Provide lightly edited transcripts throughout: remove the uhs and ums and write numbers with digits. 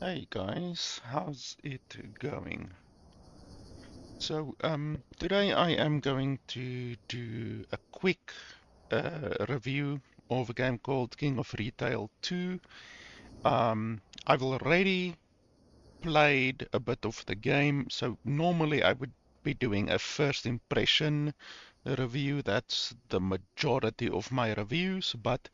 Hey guys, how's it going? So, today I am going to do a quick review of a game called King of Retail 2. I've already played a bit of the game, so normally I would be doing a first impression review. That's the majority of my reviews, but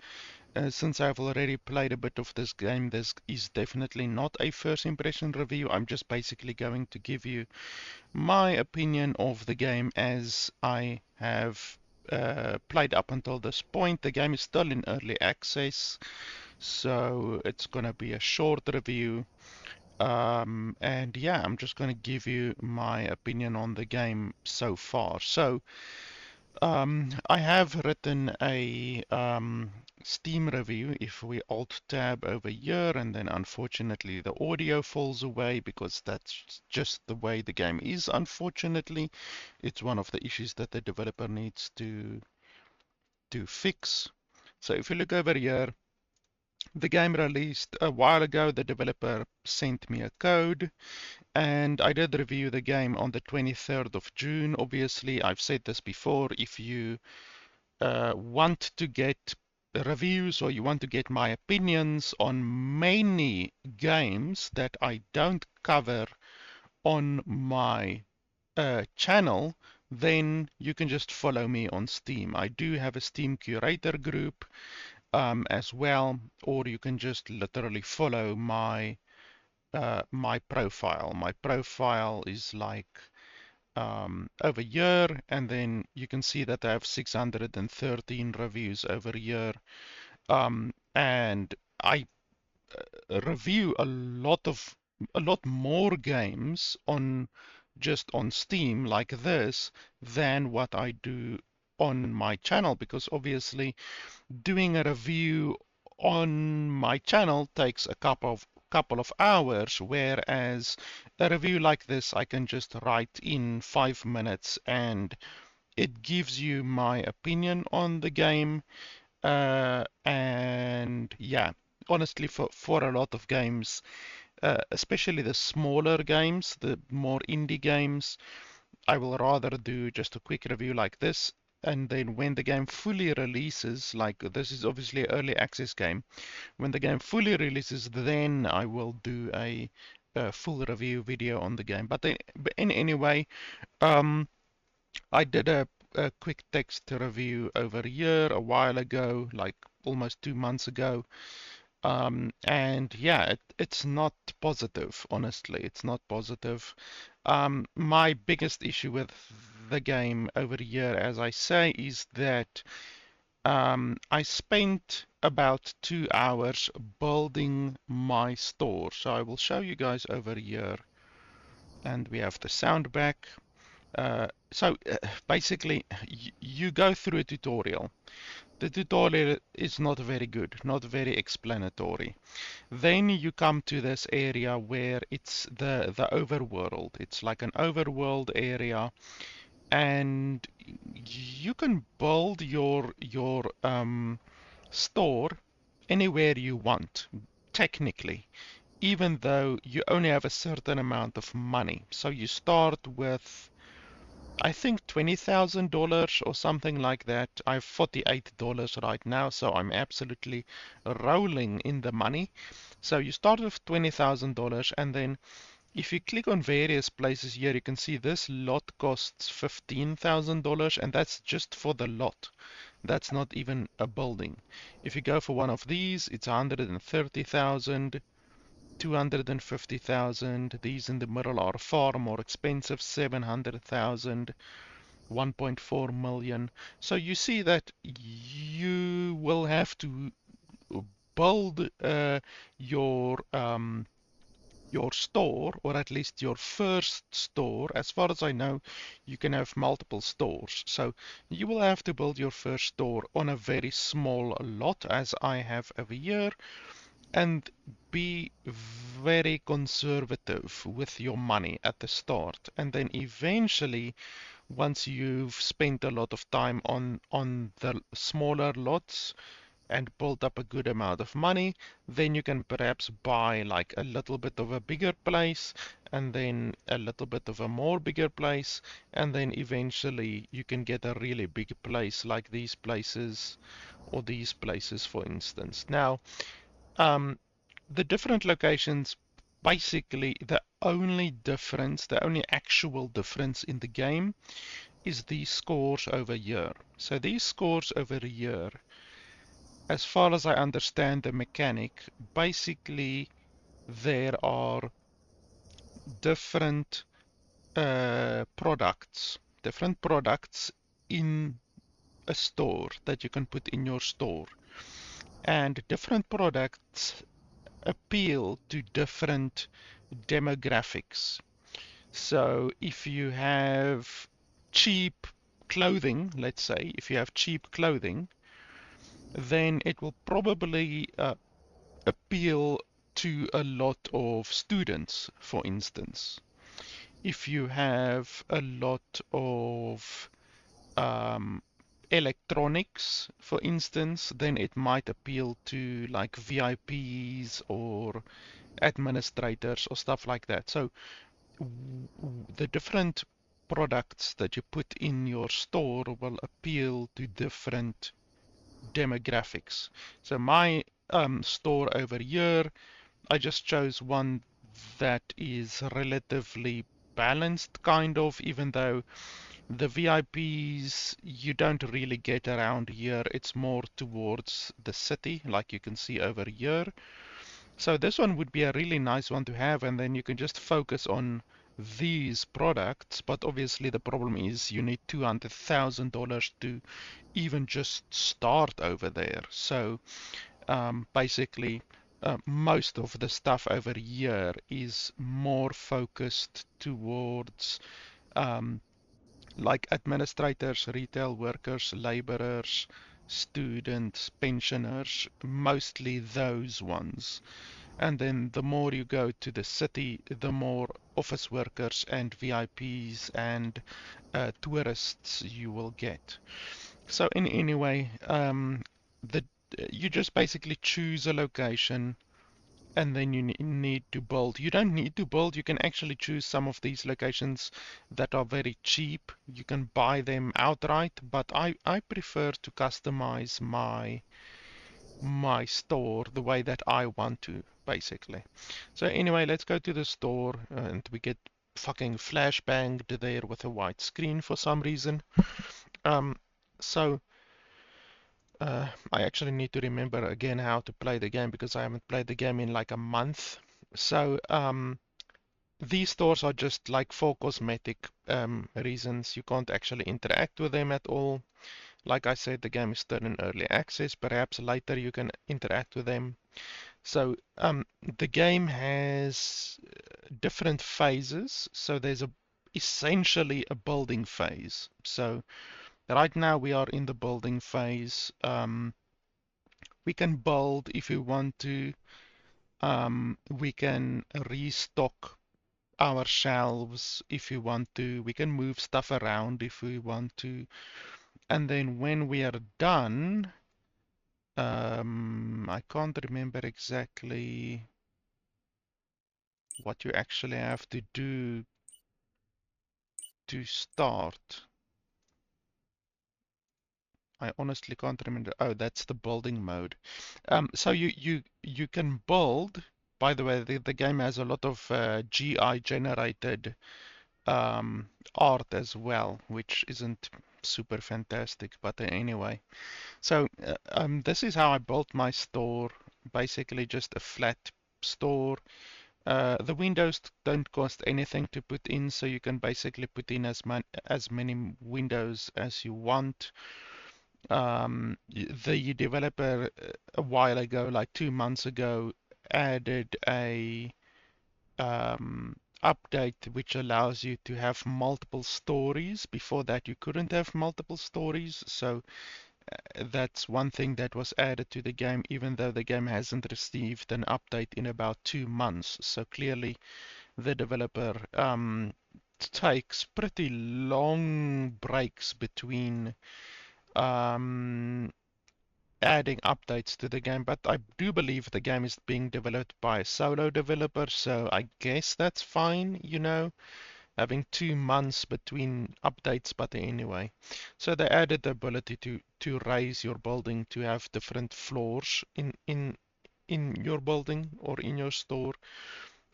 since I've already played a bit of this game, this is definitely not a first impression review. I'm just basically going to give you my opinion of the game as I have played up until this point. The game is still in early access, so it's going to be a short review. And yeah, I'm just going to give you my opinion on the game so far. So, I have written a Steam review. If we Alt tab over here, and then unfortunately the audio falls away because that's just the way the game is. Unfortunately, it's one of the issues that the developer needs to fix. So if you look over here, the game released a while ago. The developer sent me a code, and I did review the game on the 23rd of June. Obviously, I've said this before. If you want to get reviews or you want to get my opinions on many games that I don't cover on my channel, then you can just follow me on Steam. I do have a Steam curator group as well, or you can just literally follow my profile. My profile is like over here, and then you can see that I have 613 reviews over here. And I review a lot more games on just on Steam like this than what I do on my channel, because obviously doing a review on my channel takes a couple of hours, whereas a review like this I can just write in 5 minutes and it gives you my opinion on the game. And yeah, honestly, for a lot of games, especially the smaller games, the more indie games, I will rather do just a quick review like this. And then when the game fully releases, like this is obviously an early access game, when the game fully releases, then I will do a full review video on the game. But in anyway, um, I did a quick text review over a year, a while ago, like almost 2 months ago. And yeah, it's not positive, honestly. It's not positive. My biggest issue with the game over a year, as I say, is that I spent about 2 hours building my store. So I will show you guys over here, and we have the sound back. So basically, you go through a tutorial. The tutorial is not very good, not very explanatory. Then you come to this area where it's the overworld. It's like an overworld area, and you can build your store anywhere you want, technically, even though you only have a certain amount of money. So you start with, I think, $20,000 or something like that. I have $48 right now, so I'm absolutely rolling in the money. So you start with $20,000, and then if you click on various places here, you can see this lot costs $15,000, and that's just for the lot. That's not even a building. If you go for one of these, it's 130,000. 250,000. These in the middle are far more expensive, 700,000, 1.4 million. So you see that you will have to build your store, or at least your first store. As far as I know, you can have multiple stores. So you will have to build your first store on a very small lot, as I have over here, and be very conservative with your money at the start. And then eventually, once you've spent a lot of time on the smaller lots, and build up a good amount of money, then you can perhaps buy like a little bit of a bigger place, and then a little bit of a more bigger place, and then eventually you can get a really big place like these places or these places, for instance. Now, um, the different locations, basically the only difference, the only actual difference in the game is these scores over here. So these scores over here, as far as I understand the mechanic, basically there are different different products in a store that you can put in your store. And different products appeal to different demographics. So if you have cheap clothing, let's say, if you have cheap clothing, then it will probably appeal to a lot of students, for instance. If you have a lot of um, electronics, for instance, then it might appeal to like VIPs or administrators or stuff like that. So the different products that you put in your store will appeal to different demographics. So my store over here, I just chose one that is relatively balanced, kind of, even though the VIPs you don't really get around here. It's more towards the city, like you can see over here. So this one would be a really nice one to have, and then you can just focus on these products. But obviously the problem is you need $200,000 to even just start over there. So basically most of the stuff over here is more focused towards um, like administrators, retail workers, laborers, students, pensioners, mostly those ones. And then the more you go to the city, the more office workers and VIPs and tourists you will get. So in anyway, the you just basically choose a location and then you need to build. You don't need to build. You can actually choose some of these locations that are very cheap. You can buy them outright, but I prefer to customize my store the way that I want to, basically. So anyway, let's go to the store and we get fucking flashbanged there with a white screen for some reason. Um, so I actually need to remember again how to play the game because I haven't played the game in like a month. So these stores are just like for cosmetic reasons. You can't actually interact with them at all. Like I said, the game is still in early access. Perhaps later you can interact with them. So the game has different phases. So there's essentially a building phase. So right now we are in the building phase. We can build if we want to. We can restock our shelves if we want to. We can move stuff around if we want to. And then when we are done, I can't remember exactly what you actually have to do to start. I honestly can't remember. Oh, that's the building mode. So you can build. By the way, the game has a lot of GI generated art as well, which isn't super fantastic. But anyway, so this is how I built my store. Basically, just a flat store. The windows don't cost anything to put in, so you can basically put in as many windows as you want. The developer a while ago, like 2 months ago, added a update which allows you to have multiple stories. Before that, you couldn't have multiple stories, so that's one thing that was added to the game, even though the game hasn't received an update in about 2 months. So clearly, the developer takes pretty long breaks between um, adding updates to the game, but I do believe the game is being developed by a solo developer, so I guess that's fine, you know, having 2 months between updates, but anyway. So they added the ability to raise your building to have different floors in your building or in your store.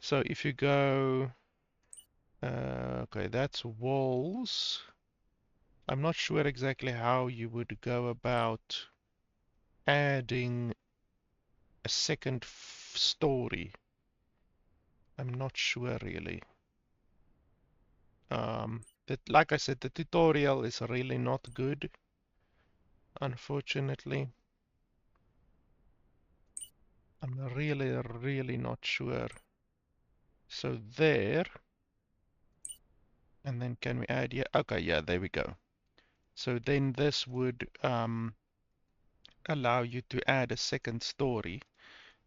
So if you go, okay, that's walls. I'm not sure exactly how you would go about adding a second story. I'm not sure really. That, like I said, the tutorial is really not good, unfortunately. I'm really not sure. So there, and then can we add, yeah, okay, yeah, there we go. So then this would allow you to add a second story.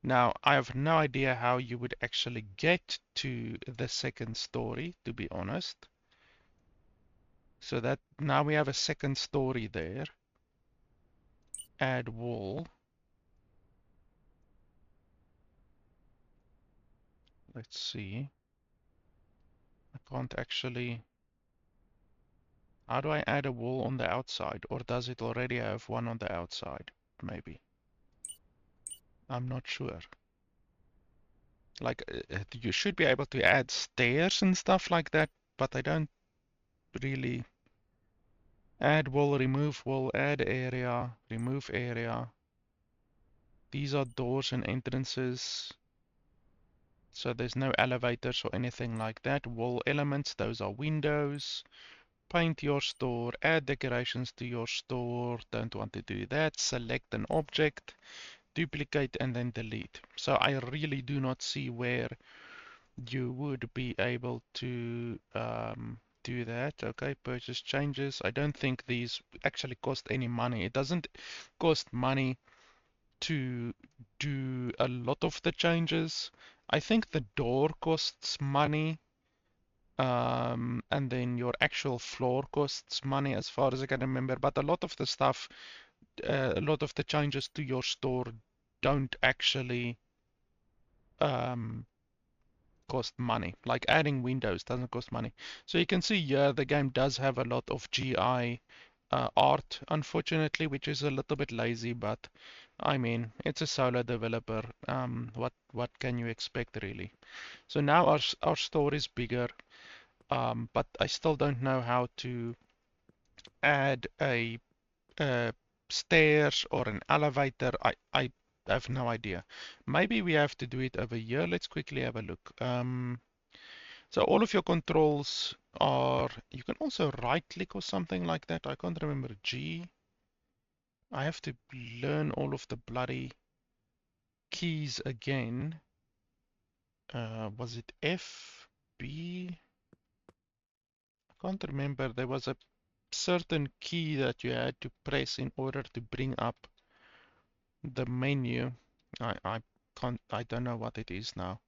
Now, I have no idea how you would actually get to the second story, to be honest. So that now we have a second story there. Add wall. Let's see. I can't actually. How do I add a wall on the outside? Or does it already have one on the outside? Maybe. I'm not sure. Like, you should be able to add stairs and stuff like that, but I don't really. Add wall, add area, remove area. These are doors and entrances. So there's no elevators or anything like that. Wall elements, those are windows. Paint your store, add decorations to your store. Don't want to do that. Select an object, duplicate and then delete. So I really do not see where you would be able to do that. Okay, purchase changes. I don't think these actually cost any money. It doesn't cost money to do a lot of the changes. I think the door costs money, and then your actual floor costs money as far as I can remember. But a lot of the stuff, a lot of the changes to your store don't actually um, cost money. Like adding windows doesn't cost money. So you can see here the game does have a lot of GI art, unfortunately, which is a little bit lazy, but I mean, it's a solo developer. What can you expect really? So now our store is bigger, but I still don't know how to add a stairs or an elevator. I have no idea. Maybe we have to do it over here. Let's quickly have a look. So all of your controls are, you can also right click or something like that. I can't remember. G. I have to learn all of the bloody keys again. Was it F, B? I can't remember. There was a certain key that you had to press in order to bring up the menu. I can't, I don't know what it is now.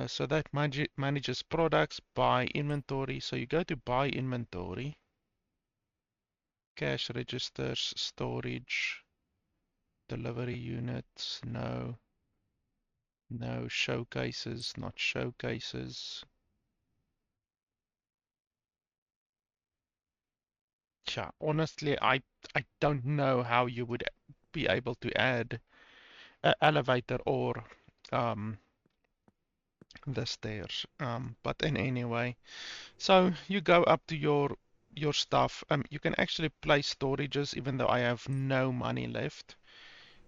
So that manages products, buy inventory. So you go to buy inventory, cash registers, storage, delivery units, no, no showcases, not showcases. Yeah, honestly, I don't know how you would be able to add an elevator or um, the stairs. But in anyway, so you go up to your stuff. You can actually place storages even though I have no money left.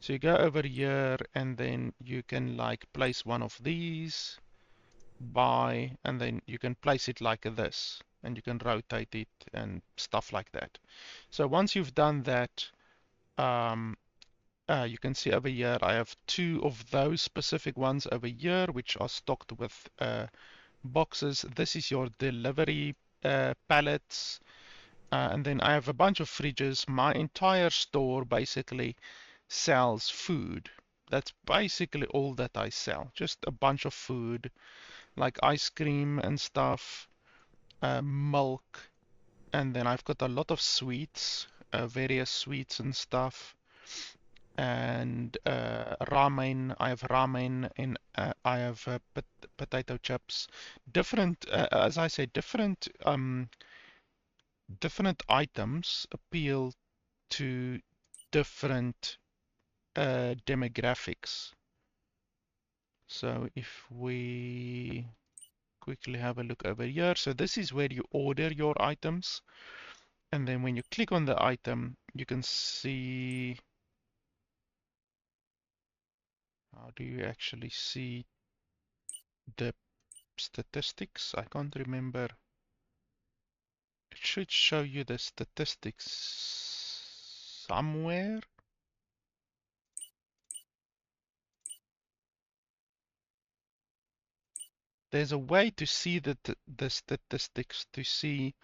So you go over here and then you can like place one of these, buy, and then you can place it like this, and you can rotate it and stuff like that. So once you've done that, um, you can see over here I have two of those specific ones over here, which are stocked with boxes. This is your delivery pallets. And then I have a bunch of fridges. My entire store basically sells food. That's basically all that I sell. Just a bunch of food, like ice cream and stuff, milk, and then I've got a lot of sweets, various sweets and stuff. and ramen. I have ramen, and I have potato chips. Different, as I said, different items appeal to different demographics. So if we quickly have a look over here, so this is where you order your items, and then when you click on the item, you can see, how do you actually see the statistics? I can't remember. It should show you the statistics somewhere. There's a way to see the statistics, to see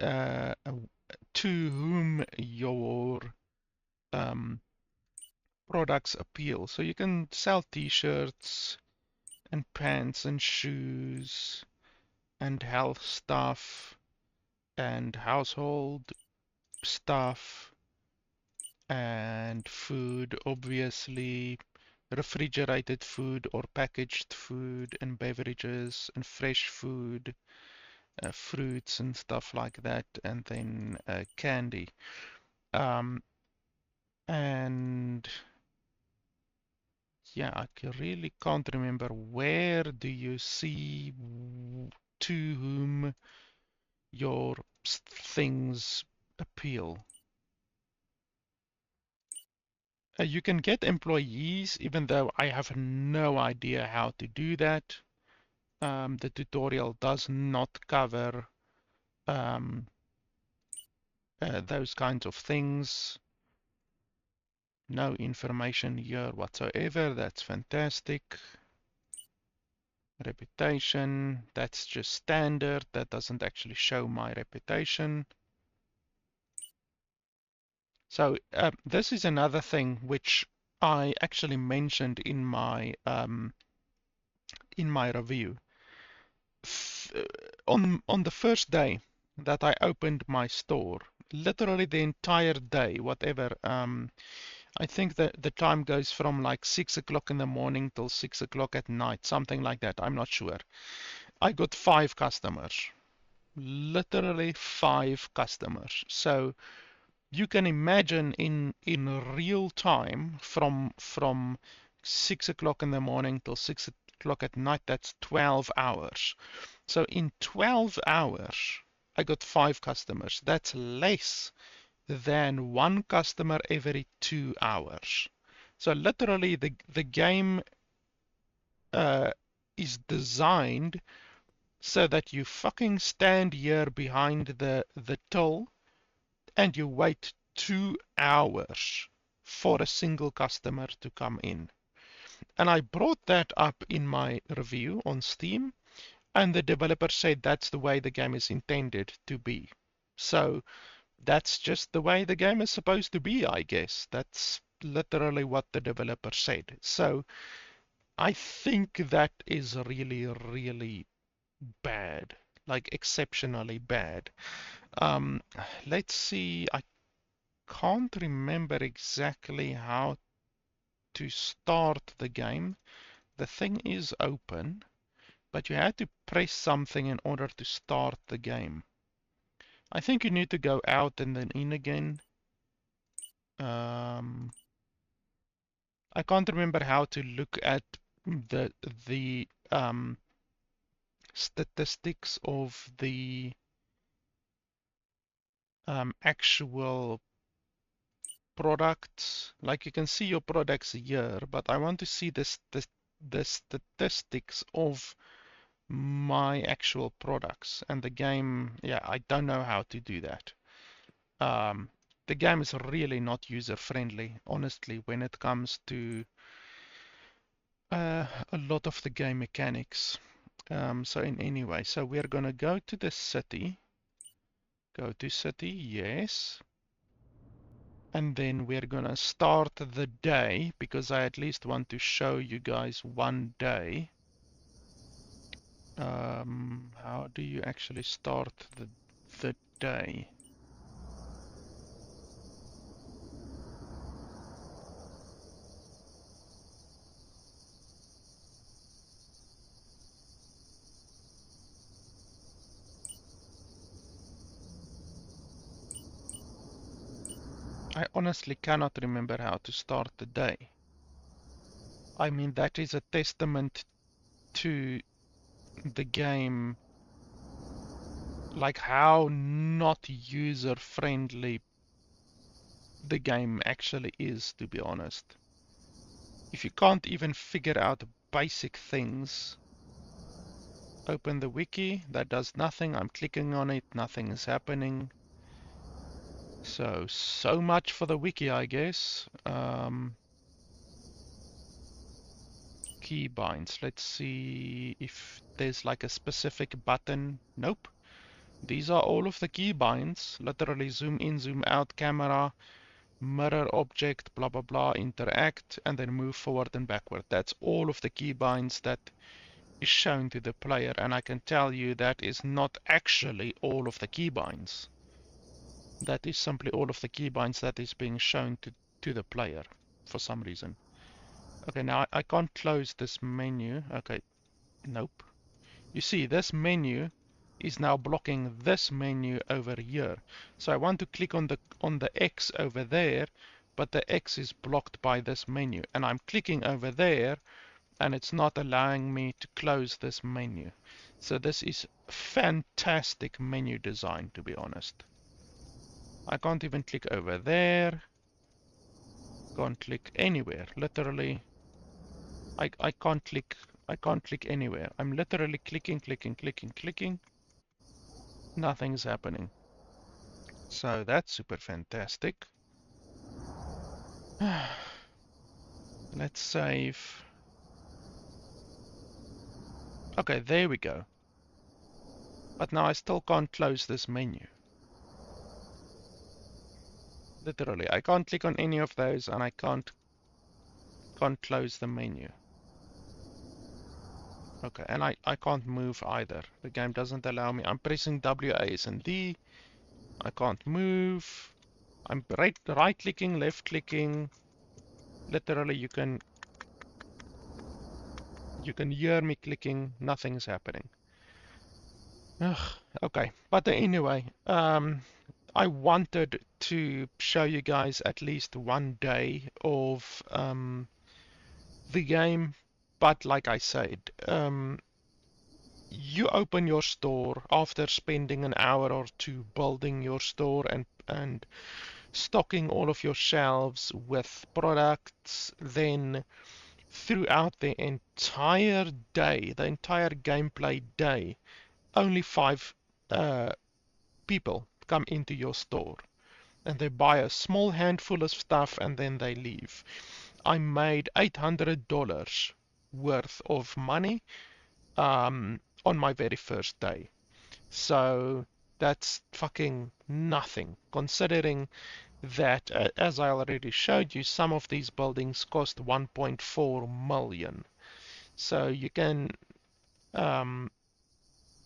uh, to whom your um, products appeal. So you can sell t-shirts and pants and shoes and health stuff and household stuff and food, obviously, refrigerated food or packaged food and beverages and fresh food, fruits and stuff like that, and then candy. Um, and yeah, really can't remember, where do you see to whom your things appeal. You can get employees, even though I have no idea how to do that. The tutorial does not cover um, those kinds of things. No information here whatsoever. That's fantastic. Reputation, that's just standard. That doesn't actually show my reputation. So this is another thing which I actually mentioned in my review. On the first day that I opened my store, literally the entire day, whatever, I think that the time goes from like 6 o'clock in the morning till 6 o'clock at night, something like that. I'm not sure. I got 5 customers, literally 5 customers. So you can imagine in real time from 6 o'clock in the morning till 6 o'clock at night, that's 12 hours. So in 12 hours, I got 5 customers. That's less than one customer every 2 hours. So literally, the game uh, is designed so that you fucking stand here behind the till and you wait 2 hours for a single customer to come in. And I brought that up in my review on Steam, and the developer said that's the way the game is intended to be. So that's just the way the game is supposed to be, I guess. That's literally what the developer said. So I think that is really, really bad, like exceptionally bad. Um, let's see, I can't remember exactly how to start the game. The thing is open, but you had to press something in order to start the game. I think you need to go out and then in again. Um, I can't remember how to look at the statistics of the actual products. Like you can see your products here, but I want to see the statistics of my actual products. And the game, yeah, I don't know how to do that. The game is really not user friendly, honestly, when it comes to a lot of the game mechanics. So anyway, so we're gonna go to the city. Go to city, yes. And then we're gonna start the day, because I at least want to show you guys one day. How do you actually start the day? I honestly cannot remember how to start the day. I mean, that is a testament to the game, like how not user friendly the game actually is, to be honest. If you can't even figure out basic things, open the wiki, that does nothing. I'm clicking on it, nothing is happening. So much for the wiki, I guess. Keybinds. Let's see if there's like a specific button. Nope. These are all of the keybinds. Literally zoom in, zoom out, camera, mirror object, blah blah blah, interact, and then move forward and backward. That's all of the keybinds that is shown to the player, and I can tell you that is not actually all of the keybinds. That is simply all of the keybinds that is being shown to the player for some reason. Okay, now I can't close this menu. Okay, nope. You see, this menu is now blocking this menu over here. So I want to click on the X over there, but the X is blocked by this menu. And I'm clicking over there, and it's not allowing me to close this menu. So this is fantastic menu design, to be honest. I can't even click over there. Can't click anywhere. Literally, I can't click anywhere. I'm literally clicking, clicking, clicking, clicking. Nothing's happening. So that's super fantastic. Let's save. Okay, there we go. But now I still can't close this menu. Literally, I can't click on any of those, and I can't close the menu. Okay, and I can't move either. The game doesn't allow me. I'm pressing W, A, S, and D. I can't move. I'm right clicking, left clicking. Literally, you can hear me clicking. Nothing's happening. Ugh, okay, but anyway, I wanted to show you guys at least one day of the game, but like I said, you open your store after spending an hour or two building your store and stocking all of your shelves with products, then throughout the entire day, the entire gameplay day, only 5 people come into your store and they buy a small handful of stuff and then they leave. I made $800 worth of money on my very first day. So that's fucking nothing, considering that, as I already showed you, some of these buildings cost 1.4 million. So you can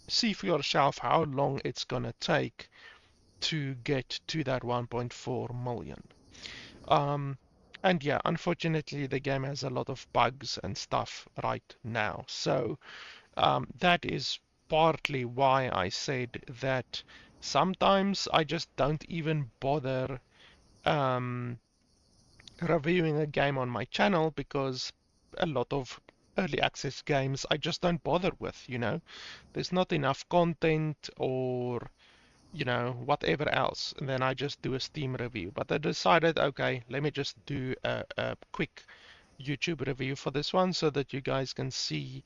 see for yourself how long it's gonna take to get to that 1.4 million. And yeah, unfortunately, the game has a lot of bugs and stuff right now. So that is partly why I said that sometimes I just don't even bother reviewing a game on my channel, because a lot of early access games I just don't bother with, you know. There's not enough content or whatever else, and then I just do a Steam review. But I decided, okay, let me just do a quick YouTube review for this one so that you guys can see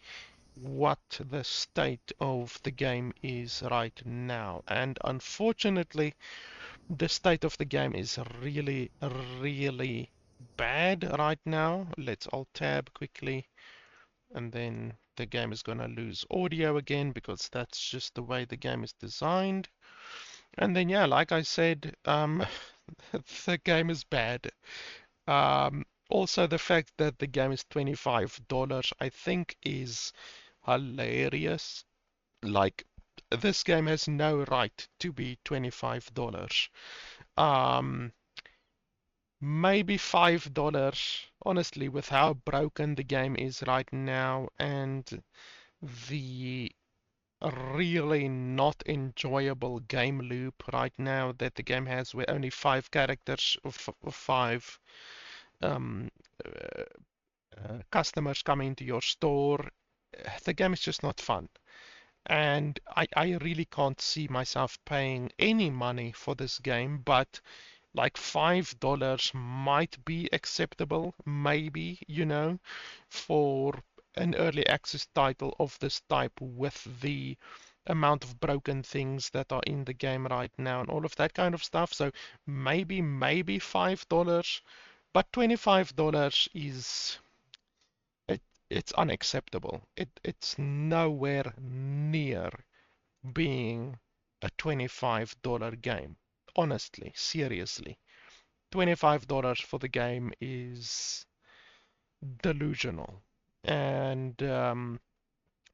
what the state of the game is right now. And unfortunately, the state of the game is really, really bad right now. Let's alt tab quickly, and then the game is gonna lose audio again because that's just the way the game is designed. And then, yeah, like I said, the game is bad. Also, the fact that the game is $25, I think, is hilarious. Like, this game has no right to be $25. Um, Maybe $5, honestly, with how broken the game is right now and the a really not enjoyable game loop right now that the game has, where only 5 characters or 5 uh, customers come into your store. The game is just not fun. And I really can't see myself paying any money for this game, but like $5 might be acceptable, maybe, for an early access title of this type with the amount of broken things that are in the game right now and all of that kind of stuff. So maybe $5, but $25 is it, it's unacceptable. It's nowhere near being a $25 game. Honestly, seriously. $25 for the game is delusional. And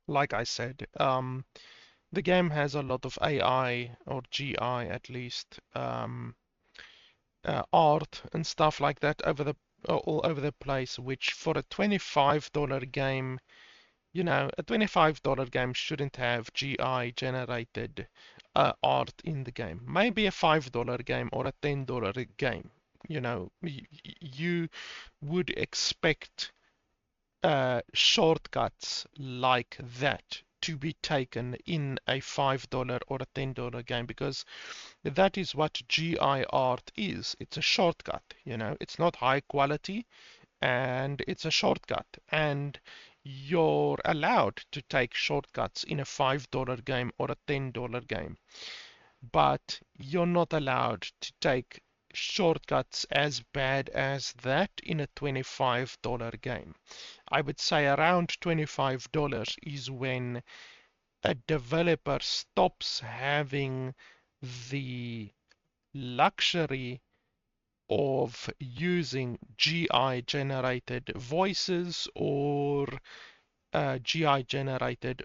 like I said, the game has a lot of AI or GI at least, art and stuff like that all over the place, which for a $25 game, a $25 game shouldn't have GI generated art in the game. Maybe a $5 game or a $10 game. You would expect shortcuts like that to be taken in a $5 or a $10 game, because that is what GI art is. It's a shortcut, it's not high quality, and it's a shortcut. And you're allowed to take shortcuts in a $5 game or a $10 game, but you're not allowed to take shortcuts as bad as that in a $25 game. I would say around $25 is when a developer stops having the luxury of using GI generated voices or GI generated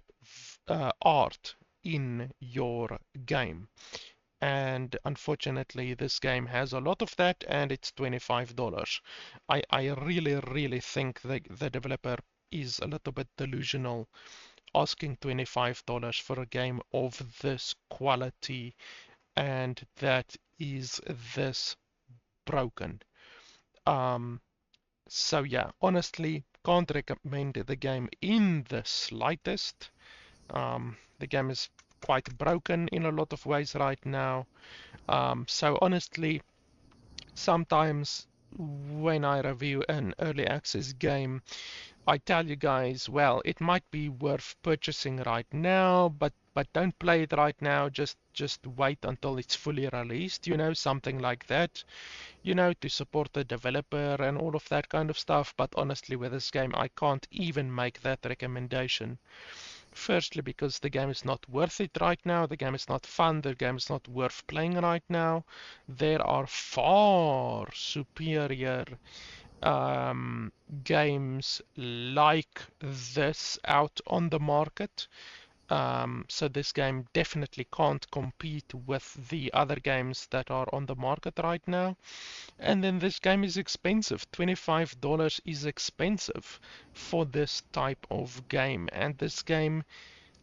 art in your game. And unfortunately, this game has a lot of that, and it's $25. I really think the developer is a little bit delusional asking $25 for a game of this quality and that is this broken. Um, so yeah, honestly, can't recommend the game in the slightest. The game is quite broken in a lot of ways right now. So honestly, sometimes when I review an early access game, I tell you guys, well, it might be worth purchasing right now, but don't play it right now. Just wait until it's fully released, something like that, to support the developer and all of that kind of stuff. But honestly, with this game, I can't even make that recommendation. Firstly, because the game is not worth it right now. The game is not fun. The game is not worth playing right now. There are far superior games like this out on the market. So this game definitely can't compete with the other games that are on the market right now. And then this game is expensive. $25 is expensive for this type of game. And this game,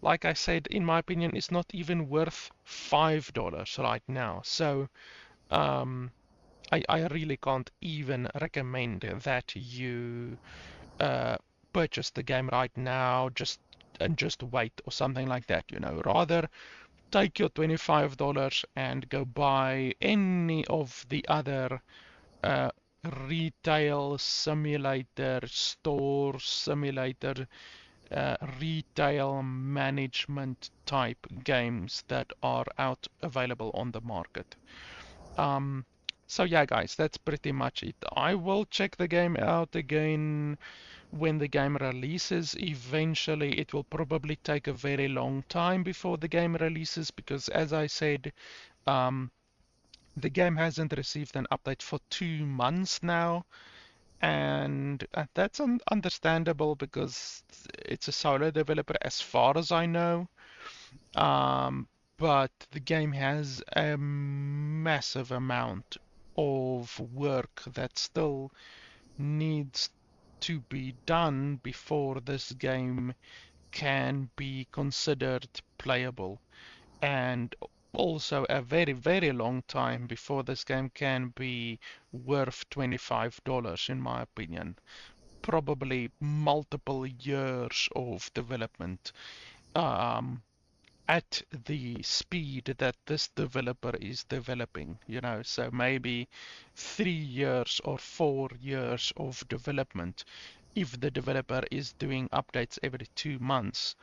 like I said, in my opinion, is not even worth $5 right now. So I really can't even recommend that you purchase the game right now and just wait or something like that. Rather take your $25 and go buy any of the other uh, retail simulator, store simulator, retail management type games that are out available on the market. Um, so yeah, guys, that's pretty much it. I will check the game out again when the game releases. Eventually, it will probably take a very long time before the game releases because, as I said, um, the game hasn't received an update for 2 months now, and that's understandable because it's a solo developer, as far as I know. Um, but the game has a massive amount of work that still needs to be done before this game can be considered playable, and also a very, very long time before this game can be worth $25, in my opinion. Probably multiple years of development. Um, at the speed that this developer is developing, so maybe 3 years or 4 years of development if the developer is doing updates every 2 months,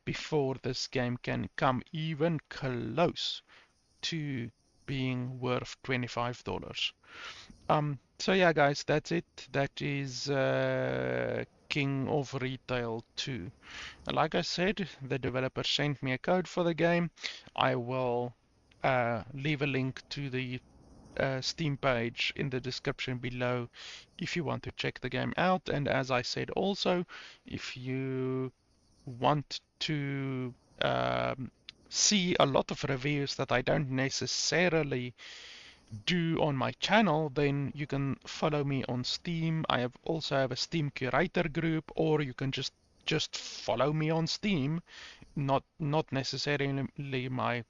before this game can come even close to being worth $25. So yeah, guys, that's it. That is King of Retail 2. Like I said, the developer sent me a code for the game. I will leave a link to the Steam page in the description below if you want to check the game out. And as I said also, if you want to see a lot of reviews that I don't necessarily do on my channel, then you can follow me on Steam. I also have a Steam curator group, or you can just follow me on Steam. Not necessarily my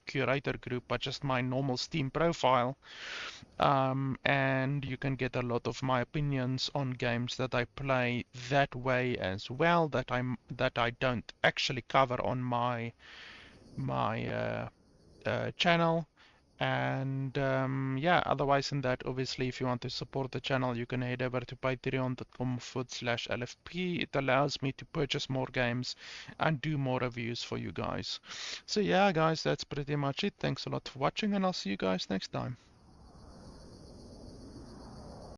curator group, but just my normal Steam profile. And you can get a lot of my opinions on games that I play that way as well, that I don't actually cover on my channel. And yeah, otherwise than that, obviously, if you want to support the channel, you can head over to patreon.com/LFP. It allows me to purchase more games and do more reviews for you guys. So yeah, guys, that's pretty much it. Thanks a lot for watching, and I'll see you guys next time.